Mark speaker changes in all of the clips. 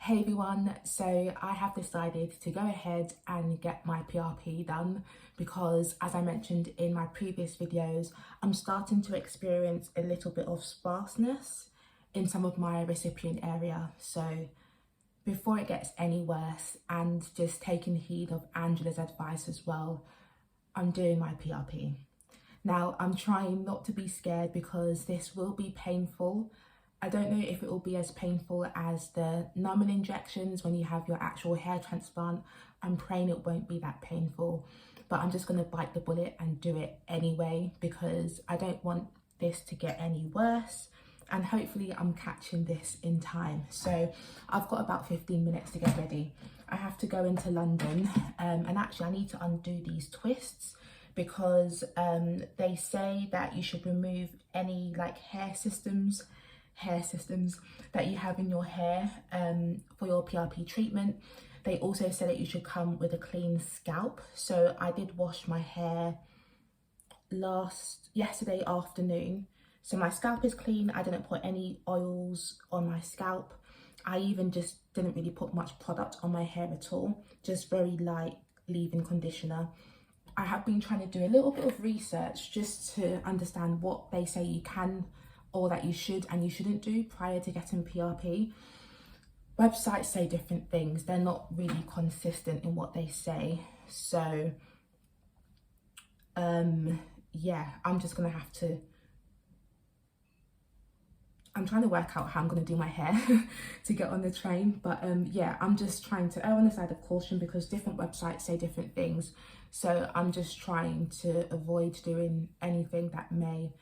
Speaker 1: Hey everyone, so I have decided to go ahead and get my PRP done because, as I mentioned in my previous videos, I'm starting to experience a little bit of sparseness in some of my recipient area. So before it gets any worse, and just taking heed of Angela's advice as well, I'm doing my PRP. Now, I'm trying not to be scared because this will be painful. I don't know if it will be as painful as the numbing injections when you have your actual hair transplant. I'm praying it won't be that painful, but I'm just going to bite the bullet and do it anyway because I don't want this to get any worse, and hopefully I'm catching this in time. So I've got about 15 minutes to get ready. I have to go into London, and actually I need to undo these twists because they say that you should remove any like hair systems that you have in your hair for your PRP treatment. They also said that you should come with a clean scalp. So I did wash my hair yesterday afternoon, so my scalp is clean. I didn't put any oils on my scalp. I even just didn't really put much product on my hair at all, just very light leave-in conditioner. I have been trying to do a little bit of research just to understand what they say you can or that you should and you shouldn't do prior to getting PRP. Websites say different things. They're not really consistent in what they say. So yeah, I'm just gonna have to, I'm trying to work out how I'm going to do my hair to get on the train. But yeah, I'm just trying to err on the side of caution because different websites say different things. So I'm just trying to avoid doing anything that may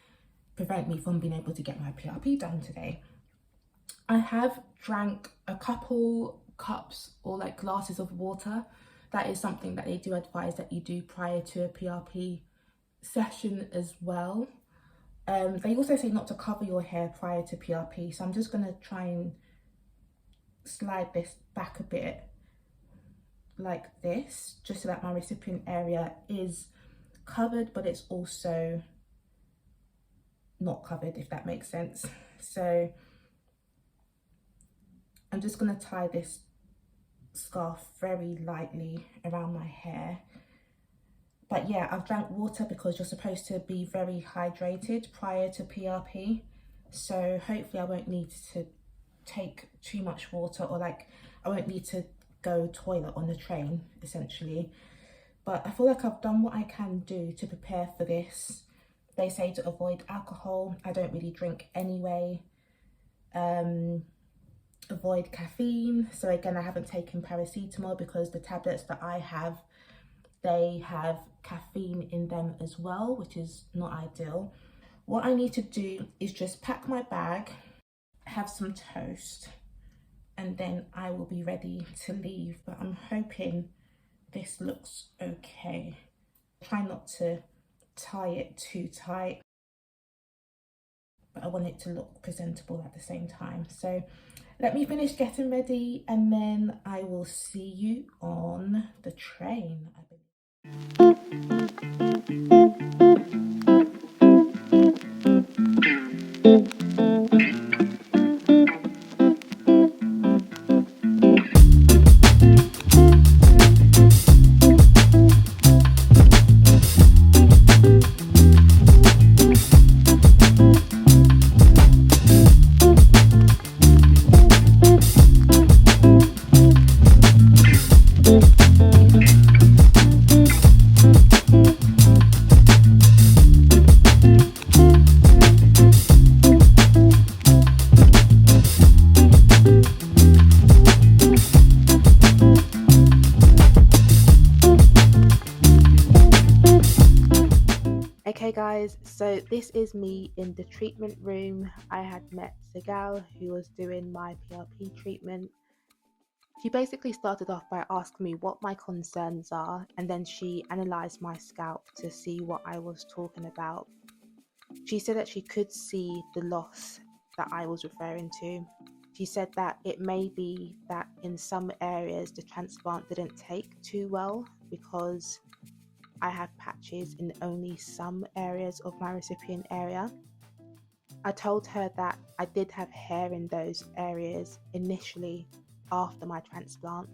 Speaker 1: prevent me from being able to get my PRP done today. I have drank a couple cups or like glasses of water. That is something that they do advise that you do prior to a PRP session as well. They also say not to cover your hair prior to PRP, so I'm just going to try and slide this back a bit like this, just so that my recipient area is covered, but it's also not covered, if that makes sense. So I'm just going to tie this scarf very lightly around my hair. But yeah, I've drank water because you're supposed to be very hydrated prior to PRP. So hopefully I won't need to take too much water, or like I won't need to go toilet on the train, essentially. But I feel like I've done what I can do to prepare for this. They say to avoid alcohol. I don't really drink anyway. Avoid caffeine. So again, I haven't taken paracetamol because the tablets that I have, they have caffeine in them as well, which is not ideal. What I need to do is just pack my bag, have some toast, and then I will be ready to leave. But I'm hoping this looks okay. Try not to tie it too tight, but I want it to look presentable at the same time. So let me finish getting ready and then I will see you on the train, I believe. Okay guys, so this is me in the treatment room. I had met the gal who was doing my PRP treatment. She basically started off by asking me what my concerns are, and then she analysed my scalp to see what I was talking about. She said that she could see the loss that I was referring to. She said that it may be that in some areas the transplant didn't take too well because I had patches in only some areas of my recipient area. I told her that I did have hair in those areas initially, after my transplant,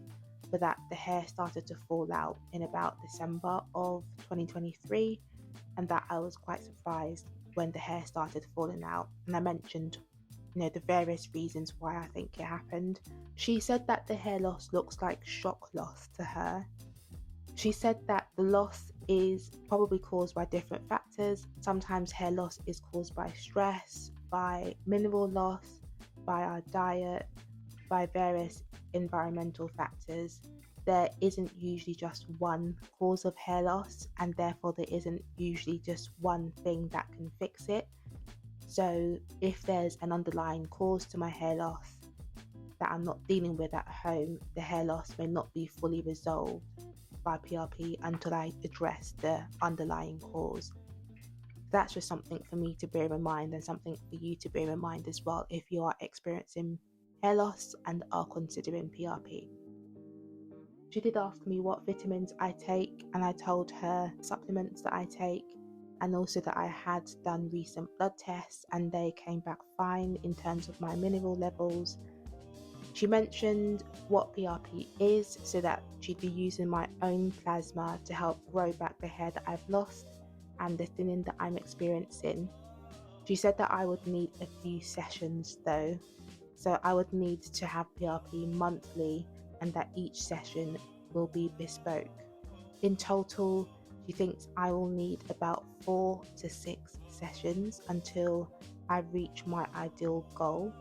Speaker 1: but that the hair started to fall out in about December of 2023, and that I was quite surprised when the hair started falling out. And I mentioned, the various reasons why I think it happened. She said that the hair loss looks like shock loss to her. She said that the loss is probably caused by different factors. Sometimes hair loss is caused by stress, by mineral loss, by our diet, by various environmental factors. There isn't usually just one cause of hair loss, and therefore there isn't usually just one thing that can fix it. So if there's an underlying cause to my hair loss that I'm not dealing with at home, the hair loss may not be fully resolved by PRP until I address the underlying cause. That's just something for me to bear in mind, and something for you to bear in mind as well if you are experiencing hair loss and are considering PRP. She did ask me what vitamins I take, and I told her supplements that I take, and also that I had done recent blood tests and they came back fine in terms of my mineral levels. She mentioned what PRP is, so that she'd be using my own plasma to help grow back the hair that I've lost and the thinning that I'm experiencing. She said that I would need a few sessions though, so I would need to have PRP monthly, and that each session will be bespoke. In total, she thinks I will need about 4 to 6 sessions until I reach my ideal goal.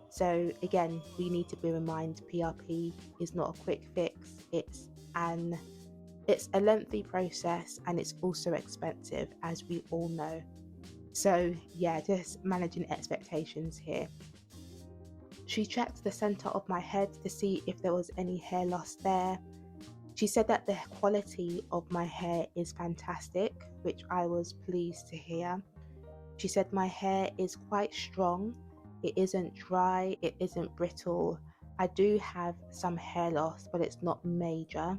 Speaker 1: So again, we need to bear in mind PRP is not a quick fix. It's a lengthy process, and it's also expensive, as we all know. So yeah, just managing expectations here. She checked the center of my head to see if there was any hair loss there. She said that the quality of my hair is fantastic, which I was pleased to hear. She said my hair is quite strong. It isn't dry, it isn't brittle. I do have some hair loss, but it's not major.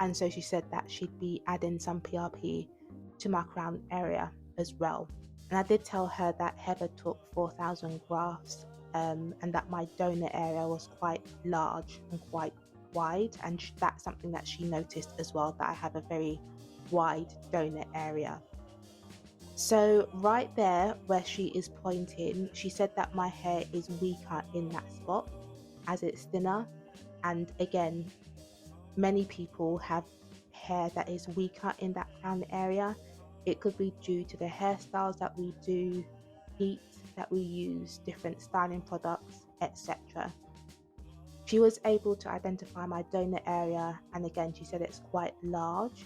Speaker 1: And so she said that she'd be adding some PRP to my crown area as well. And I did tell her that Heather took 4,000 grafts, and that my donor area was quite large and quite wide, and that's something that she noticed as well, that I have a very wide donor area. So right there where she is pointing, she said that my hair is weaker in that spot as it's thinner. And again, many people have hair that is weaker in that crown area. It could be due to the hairstyles that we do, heat that we use, different styling products, etc. She was able to identify my donor area, and again she said it's quite large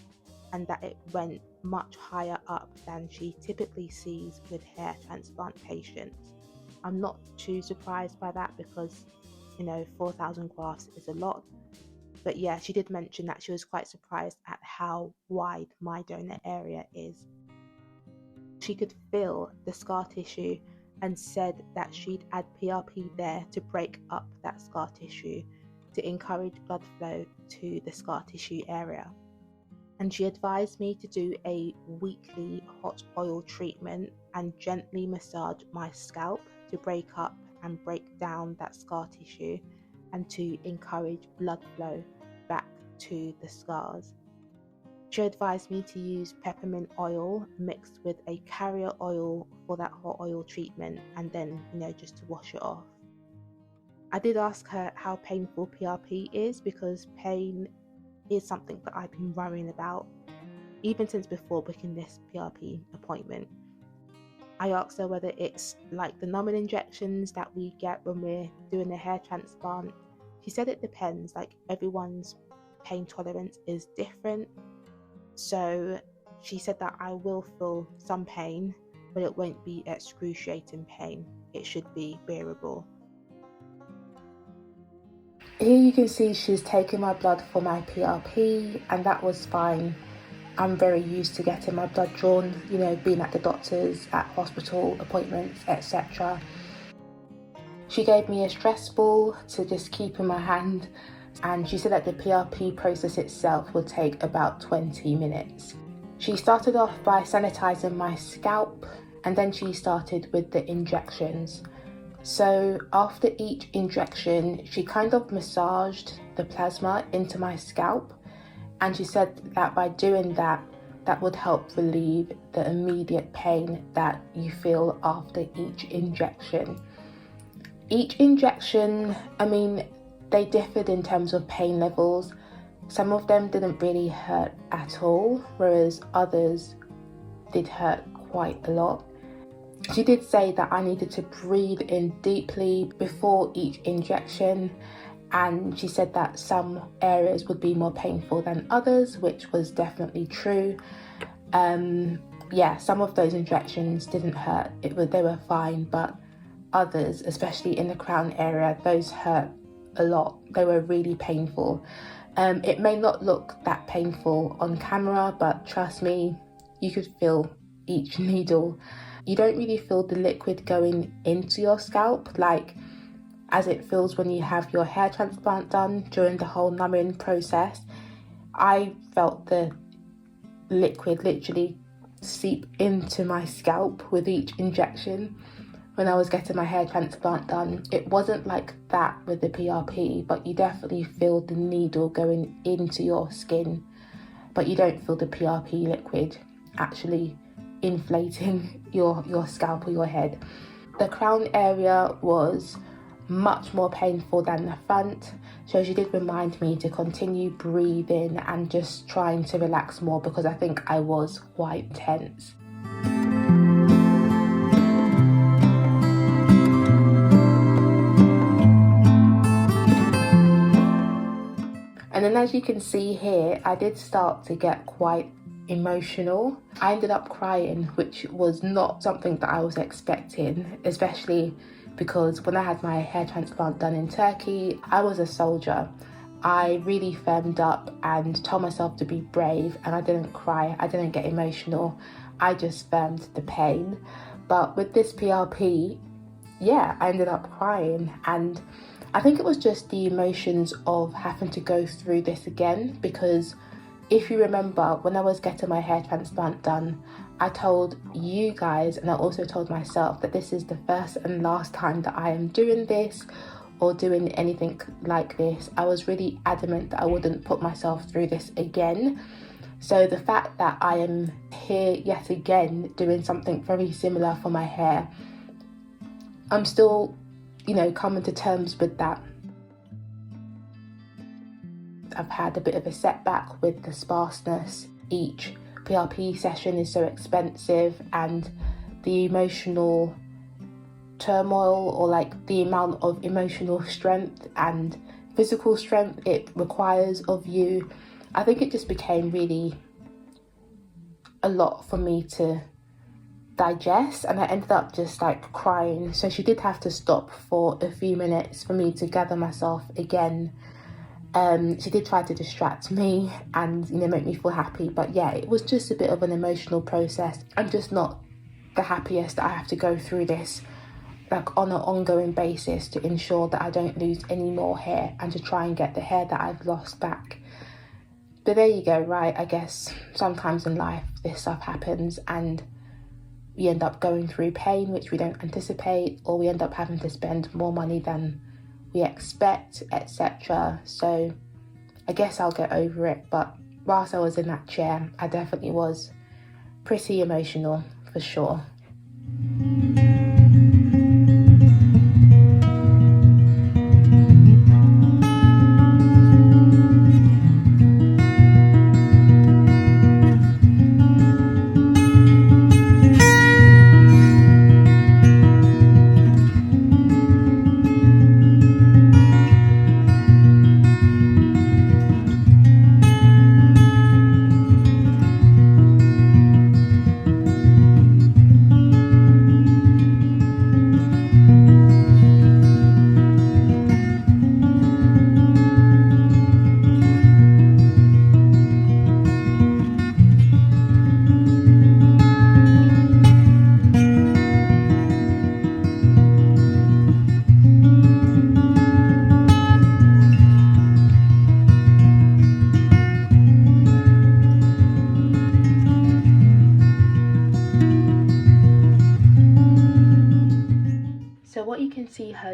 Speaker 1: and that it went much higher up than she typically sees with hair transplant patients. I'm not too surprised by that because 4,000 grafts is a lot. But yeah, she did mention that she was quite surprised at how wide my donor area is. She could feel the scar tissue and said that she'd add PRP there to break up that scar tissue to encourage blood flow to the scar tissue area. And she advised me to do a weekly hot oil treatment and gently massage my scalp to break up and break down that scar tissue and to encourage blood flow back to the scars. She advised me to use peppermint oil mixed with a carrier oil for that hot oil treatment, and then, just to wash it off. I did ask her how painful PRP is, because pain is something that I've been worrying about even since before booking this PRP appointment. I asked her whether it's like the numbing injections that we get when we're doing a hair transplant. She said it depends, like everyone's pain tolerance is different. So she said that I will feel some pain, but it won't be excruciating pain. It should be bearable. Here you can see she's taken my blood for my PRP, and that was fine. I'm very used to getting my blood drawn, being at the doctors, at hospital appointments, etc. She gave me a stress ball to just keep in my hand, and she said that the PRP process itself would take about 20 minutes. She started off by sanitizing my scalp, and then she started with the injections. So after each injection, she kind of massaged the plasma into my scalp, and she said that by doing that, that would help relieve the immediate pain that you feel after each injection. Each injection, I mean, they differed in terms of pain levels. Some of them didn't really hurt at all, whereas others did hurt quite a lot. She did say that I needed to breathe in deeply before each injection, and she said that some areas would be more painful than others, which was definitely true. Yeah, some of those injections didn't hurt. They were fine, but others, especially in the crown area, those hurt a lot. They were really painful. It may not look that painful on camera, but trust me, you could feel each needle. You don't really feel the liquid going into your scalp like as it feels when you have your hair transplant done during the whole numbing process. I felt the liquid literally seep into my scalp with each injection when I was getting my hair transplant done. It wasn't like that with the PRP, but you definitely feel the needle going into your skin, but you don't feel the PRP liquid actually inflating your scalp or your head. The crown area was much more painful than the front, so she did remind me to continue breathing and just trying to relax more, because I think I was quite tense. And then, as you can see here, I did start to get quite emotional. I ended up crying, which was not something that I was expecting, especially because when I had my hair transplant done in Turkey, I was a soldier. I really firmed up and told myself to be brave, and I didn't cry, I didn't get emotional, I just firmed the pain. But with this PRP, yeah, I ended up crying, and I think it was just the emotions of having to go through this again, because if you remember, when I was getting my hair transplant done, I told you guys, and I also told myself, that this is the first and last time that I am doing this or doing anything like this. I was really adamant that I wouldn't put myself through this again. So the fact that I am here yet again doing something very similar for my hair, I'm still, coming to terms with that. I've had a bit of a setback with the sparseness. Each PRP session is so expensive, and the emotional turmoil, or like the amount of emotional strength and physical strength it requires of you, I think it just became really a lot for me to digest, and I ended up just like crying. So she did have to stop for a few minutes for me to gather myself again. She did try to distract me and make me feel happy, but yeah, it was just a bit of an emotional process. I'm just not the happiest that I have to go through this like on an ongoing basis to ensure that I don't lose any more hair and to try and get the hair that I've lost back. But there you go, right? I guess sometimes in life this stuff happens, and we end up going through pain which we don't anticipate, or we end up having to spend more money than we expect, etc. So I guess I'll get over it, but whilst I was in that chair, I definitely was pretty emotional for sure.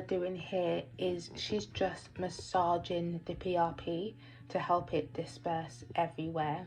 Speaker 1: doing here is she's just massaging the PRP to help it disperse everywhere.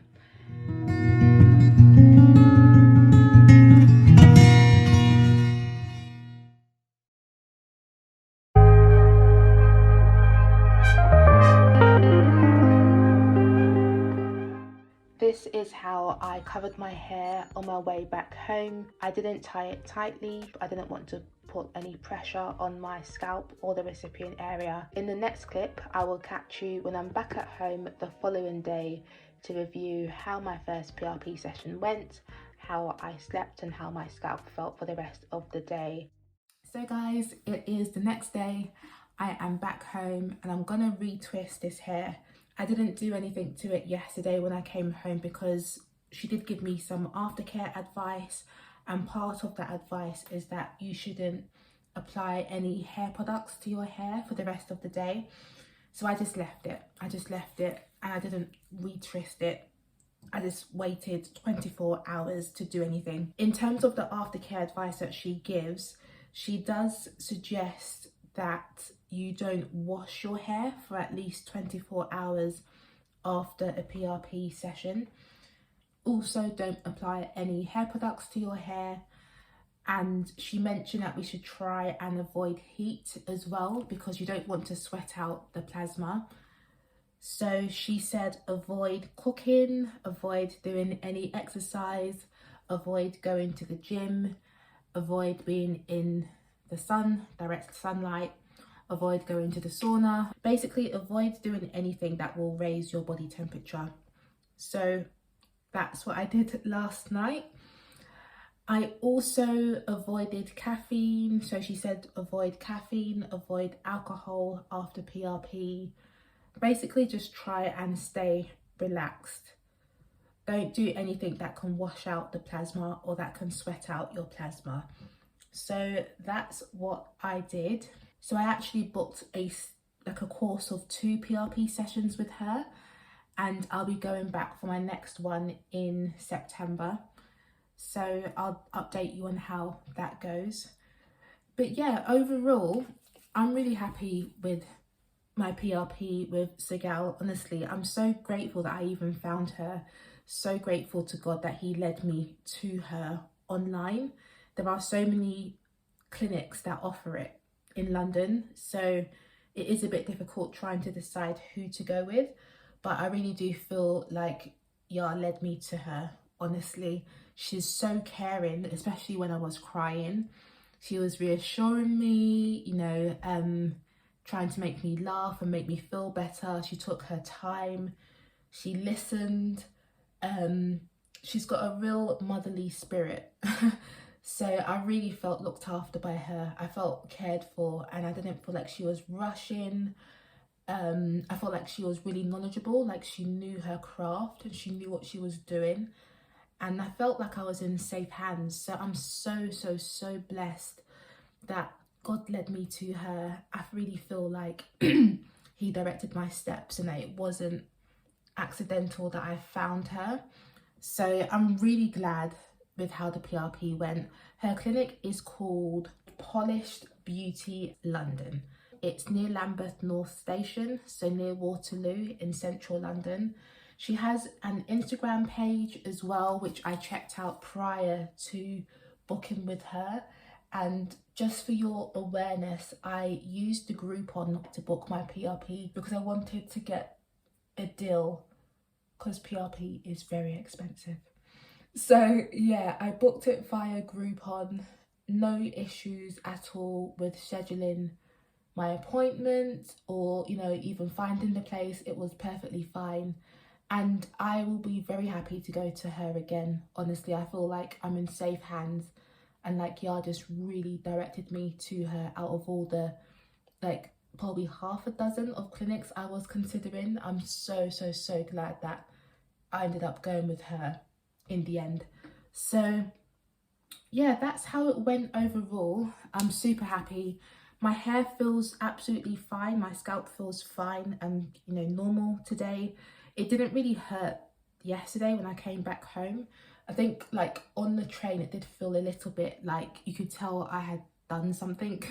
Speaker 1: This is how I covered my hair on my way back home. I didn't tie it tightly. I didn't want to put any pressure on my scalp or the recipient area. In the next clip, I will catch you when I'm back at home the following day to review how my first PRP session went, how I slept and how my scalp felt for the rest of the day. So guys, it is the next day. I am back home and I'm gonna retwist this hair. I didn't do anything to it yesterday when I came home because she did give me some aftercare advice, and part of that advice is that you shouldn't apply any hair products to your hair for the rest of the day. So I just left it. And I didn't retwist it. I just waited 24 hours to do anything. In terms of the aftercare advice that she gives, she does suggest that you don't wash your hair for at least 24 hours after a PRP session. Also, don't apply any hair products to your hair. And she mentioned that we should try and avoid heat as well because you don't want to sweat out the plasma. So she said avoid cooking, avoid doing any exercise, avoid going to the gym, avoid being in the sun, direct sunlight, avoid going to the sauna. Basically, avoid doing anything that will raise your body temperature. So that's what I did last night. I also avoided caffeine. So she said avoid caffeine, avoid alcohol after PRP. Basically, just try and stay relaxed. Don't do anything that can wash out the plasma or that can sweat out your plasma. So that's what I did. So I actually booked a course of 2 PRP sessions with her, and I'll be going back for my next one in September. So I'll update you on how that goes. But yeah, overall, I'm really happy with my PRP with Sigal. Honestly, I'm so grateful that I even found her. So grateful to God that he led me to her online. There are so many clinics that offer it in London, so it is a bit difficult trying to decide who to go with, but I really do feel like Yah led me to her. Honestly, she's so caring, especially when I was crying. She was reassuring me, you know, trying to make me laugh and make me feel better. She took her time, she listened. She's got a real motherly spirit. So I really felt looked after by her. I felt cared for, and I didn't feel like she was rushing. I felt like she was really knowledgeable, like she knew her craft and she knew what she was doing. And I felt like I was in safe hands. So I'm so blessed that God led me to her. I really feel like he directed my steps and that it wasn't accidental that I found her. So I'm really glad with how the PRP went. Her clinic is called Polished Beauty London. It's near Lambeth North Station, so near Waterloo in central London. She has an Instagram page as well, which I checked out prior to booking with her. And just for your awareness, I used the Groupon to book my PRP because I wanted to get a deal because PRP is very expensive. So yeah, I booked it via Groupon. No issues at all with scheduling my appointment or, you know, even finding the place. It was perfectly fine. And I will be very happy to go to her again. Honestly, I feel like I'm in safe hands, and like Yah just really directed me to her out of all the like probably half a dozen of clinics I was considering. I'm so glad that I ended up going with her in the end. So yeah, that's how it went overall. I'm super happy. My hair feels absolutely fine. My scalp feels fine and, you know, normal today. It didn't really hurt yesterday when I came back home. I think like on the train it did feel a little bit like you could tell I had done something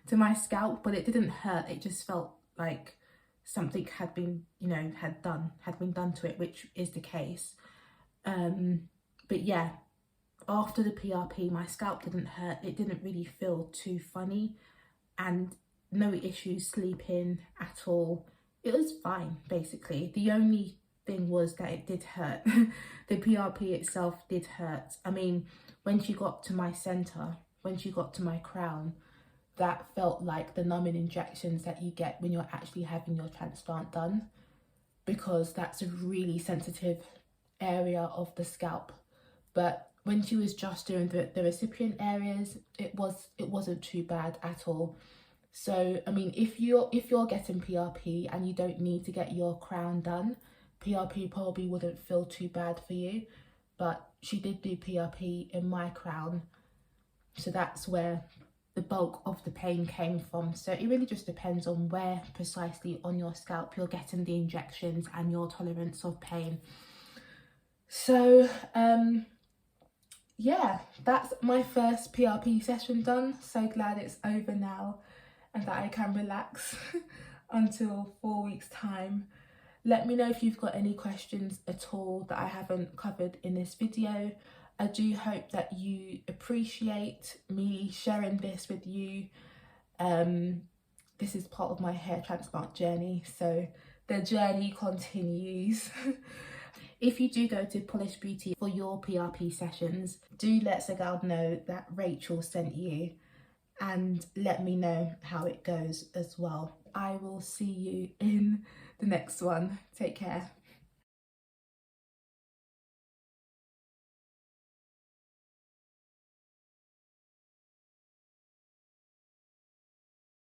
Speaker 1: to my scalp, but it didn't hurt. It just felt like something had been, you know, had been done to it, which is the case. But yeah, after the PRP, my scalp didn't hurt. It didn't really feel too funny, and no issues sleeping at all. It was fine, basically. The only thing was that it did hurt. The PRP itself did hurt. I mean, when she got to my center, when she got to my crown, that felt like the numbing injections that you get when you're actually having your transplant done, because that's a really sensitive area of the scalp. But when she was just doing the recipient areas, it wasn't too bad at all. So I mean, if you're getting PRP and you don't need to get your crown done, PRP probably wouldn't feel too bad for you. But she did do PRP in my crown, so that's where the bulk of the pain came from. So it really just depends on where precisely on your scalp you're getting the injections and your tolerance of pain. So yeah, that's my first PRP session done. So glad it's over now and that I can relax until 4 weeks time. Let me know if you've got any questions at all that I haven't covered in this video. I do hope that you appreciate me sharing this with you. This is part of my hair transplant journey, so the journey continues. If you do go to Polish Beauty for your PRP sessions, do let Sagal know that Rachel sent you, and let me know how it goes as well. I will see you in the next one. Take care.